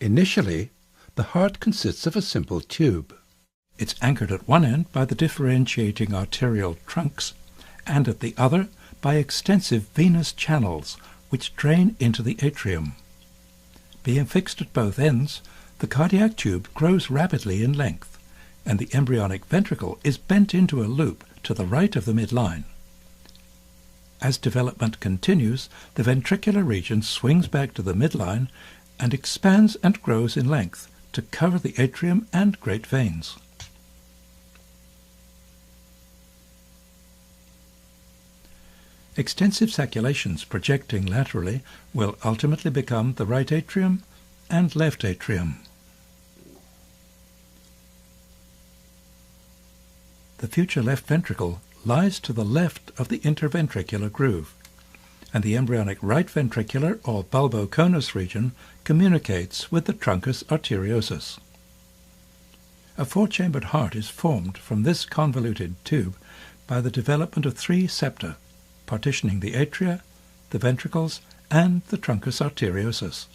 Initially, the heart consists of a simple tube. It's anchored at one end by the differentiating arterial trunks, and at the other by extensive venous channels which drain into the atrium. Being fixed at both ends, the cardiac tube grows rapidly in length, and the embryonic ventricle is bent into a loop to the right of the midline. As development continues, the ventricular region swings back to the midline and expands and grows in length to cover the atrium and great veins. Extensive saculations projecting laterally will ultimately become the right atrium and left atrium. The future left ventricle lies to the left of the interventricular groove, and the embryonic right ventricular or bulboconus region communicates with the truncus arteriosus. A four-chambered heart is formed from this convoluted tube by the development of three septa, partitioning the atria, the ventricles, and the truncus arteriosus.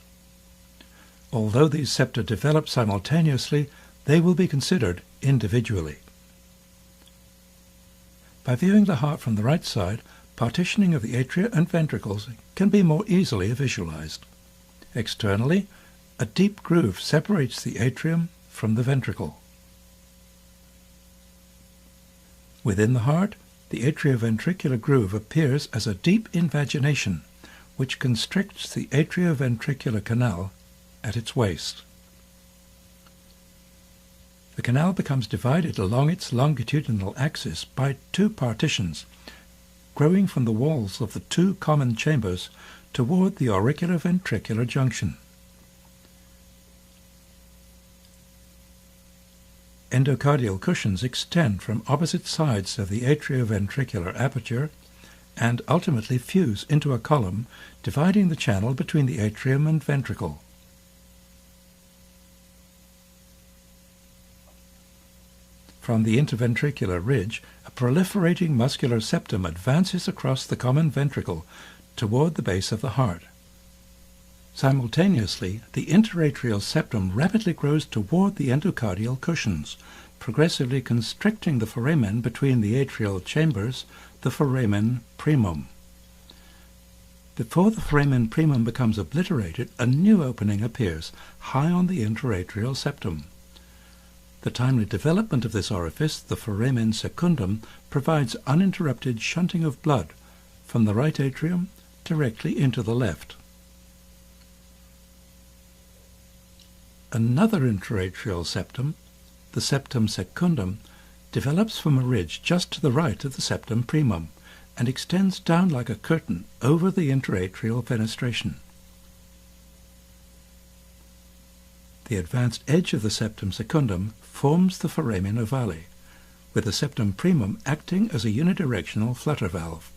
Although these septa develop simultaneously, they will be considered individually. By viewing the heart from the right side, partitioning of the atria and ventricles can be more easily visualized. Externally, a deep groove separates the atrium from the ventricle. Within the heart, the atrioventricular groove appears as a deep invagination, which constricts the atrioventricular canal at its waist. The canal becomes divided along its longitudinal axis by two partitions, growing from the walls of the two common chambers toward the auricular-ventricular junction. Endocardial cushions extend from opposite sides of the atrioventricular aperture and ultimately fuse into a column dividing the channel between the atrium and ventricle. From the interventricular ridge, a proliferating muscular septum advances across the common ventricle toward the base of the heart. Simultaneously, the interatrial septum rapidly grows toward the endocardial cushions, progressively constricting the foramen between the atrial chambers, the foramen primum. Before the foramen primum becomes obliterated, a new opening appears high on the interatrial septum. The timely development of this orifice, the foramen secundum, provides uninterrupted shunting of blood from the right atrium directly into the left. Another interatrial septum, the septum secundum, develops from a ridge just to the right of the septum primum and extends down like a curtain over the interatrial fenestration. The advanced edge of the septum secundum forms the foramen ovale, with the septum primum acting as a unidirectional flutter valve.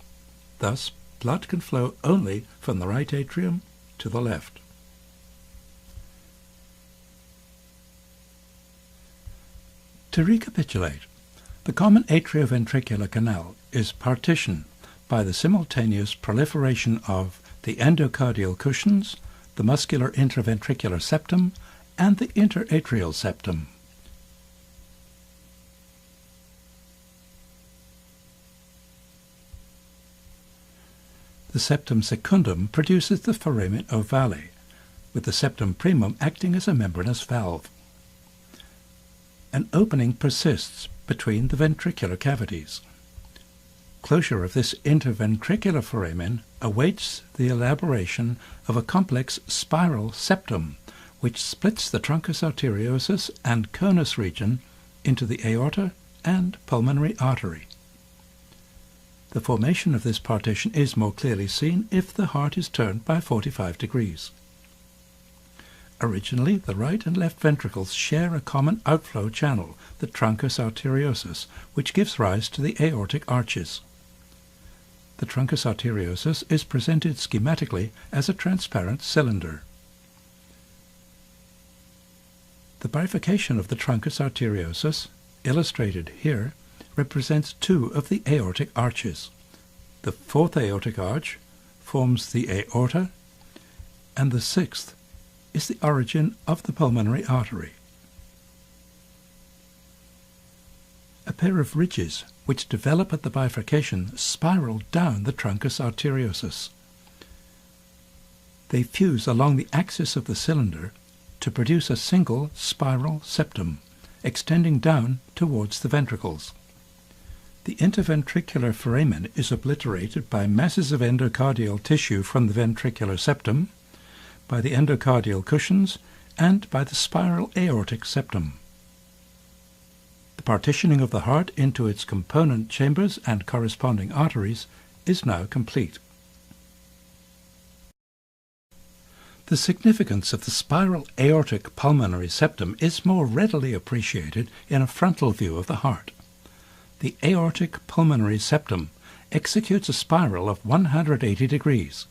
Thus, blood can flow only from the right atrium to the left. To recapitulate, the common atrioventricular canal is partitioned by the simultaneous proliferation of the endocardial cushions, the muscular interventricular septum, and the interatrial septum. The septum secundum produces the foramen ovale, with the septum primum acting as a membranous valve. An opening persists between the ventricular cavities. Closure of this interventricular foramen awaits the elaboration of a complex spiral septum, which splits the truncus arteriosus and conus region into the aorta and pulmonary artery. The formation of this partition is more clearly seen if the heart is turned by 45 degrees. Originally, the right and left ventricles share a common outflow channel, the truncus arteriosus, which gives rise to the aortic arches. The truncus arteriosus is presented schematically as a transparent cylinder. The bifurcation of the truncus arteriosus, illustrated here, represents two of the aortic arches. The fourth aortic arch forms the aorta, and the sixth is the origin of the pulmonary artery. A pair of ridges which develop at the bifurcation spiral down the truncus arteriosus. They fuse along the axis of the cylinder to produce a single spiral septum, extending down towards the ventricles. The interventricular foramen is obliterated by masses of endocardial tissue from the ventricular septum, by the endocardial cushions, and by the spiral aortic septum. The partitioning of the heart into its component chambers and corresponding arteries is now complete. The significance of the spiral aortic pulmonary septum is more readily appreciated in a frontal view of the heart. The aortic pulmonary septum executes a spiral of 180 degrees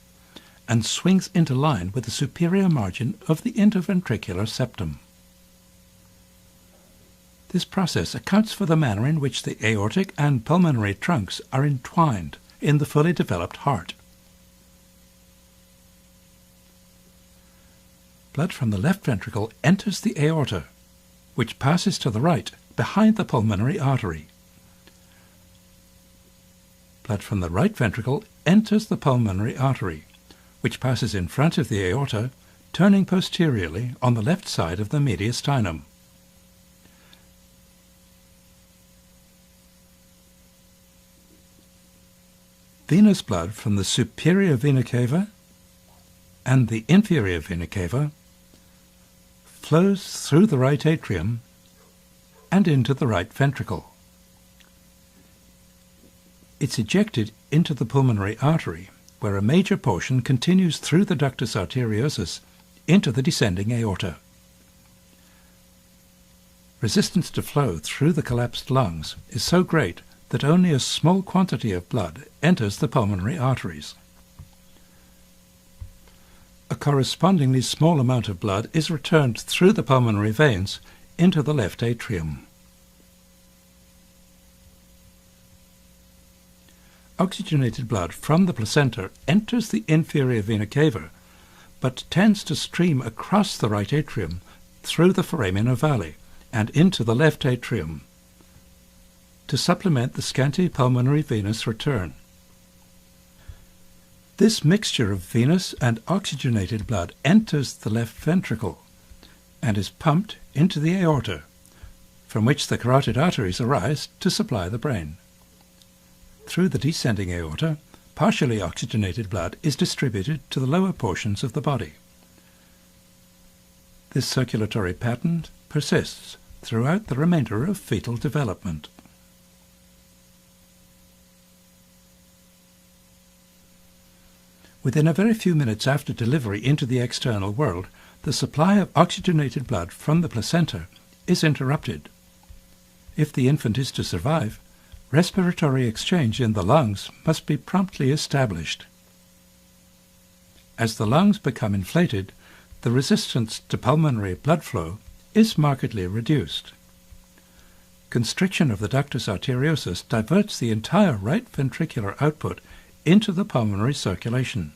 and swings into line with the superior margin of the interventricular septum. This process accounts for the manner in which the aortic and pulmonary trunks are entwined in the fully developed heart. Blood from the left ventricle enters the aorta, which passes to the right behind the pulmonary artery. Blood from the right ventricle enters the pulmonary artery, which passes in front of the aorta, turning posteriorly on the left side of the mediastinum. Venous blood from the superior vena cava and the inferior vena cava flows through the right atrium and into the right ventricle. It's ejected into the pulmonary artery, where a major portion continues through the ductus arteriosus into the descending aorta. Resistance to flow through the collapsed lungs is so great that only a small quantity of blood enters the pulmonary arteries. A correspondingly small amount of blood is returned through the pulmonary veins into the left atrium. Oxygenated blood from the placenta enters the inferior vena cava, but tends to stream across the right atrium through the foramen ovale and into the left atrium to supplement the scanty pulmonary venous return. This mixture of venous and oxygenated blood enters the left ventricle and is pumped into the aorta, from which the carotid arteries arise to supply the brain. Through the descending aorta, partially oxygenated blood is distributed to the lower portions of the body. This circulatory pattern persists throughout the remainder of fetal development. Within a very few minutes after delivery into the external world, the supply of oxygenated blood from the placenta is interrupted. If the infant is to survive, respiratory exchange in the lungs must be promptly established. As the lungs become inflated, the resistance to pulmonary blood flow is markedly reduced. Constriction of the ductus arteriosus diverts the entire right ventricular output into the pulmonary circulation.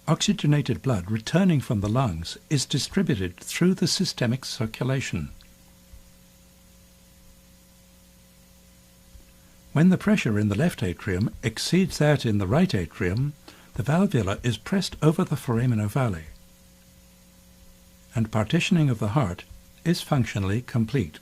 Oxygenated blood returning from the lungs is distributed through the systemic circulation. When the pressure in the left atrium exceeds that in the right atrium, the valvula is pressed over the foramen ovale, and partitioning of the heart is functionally complete.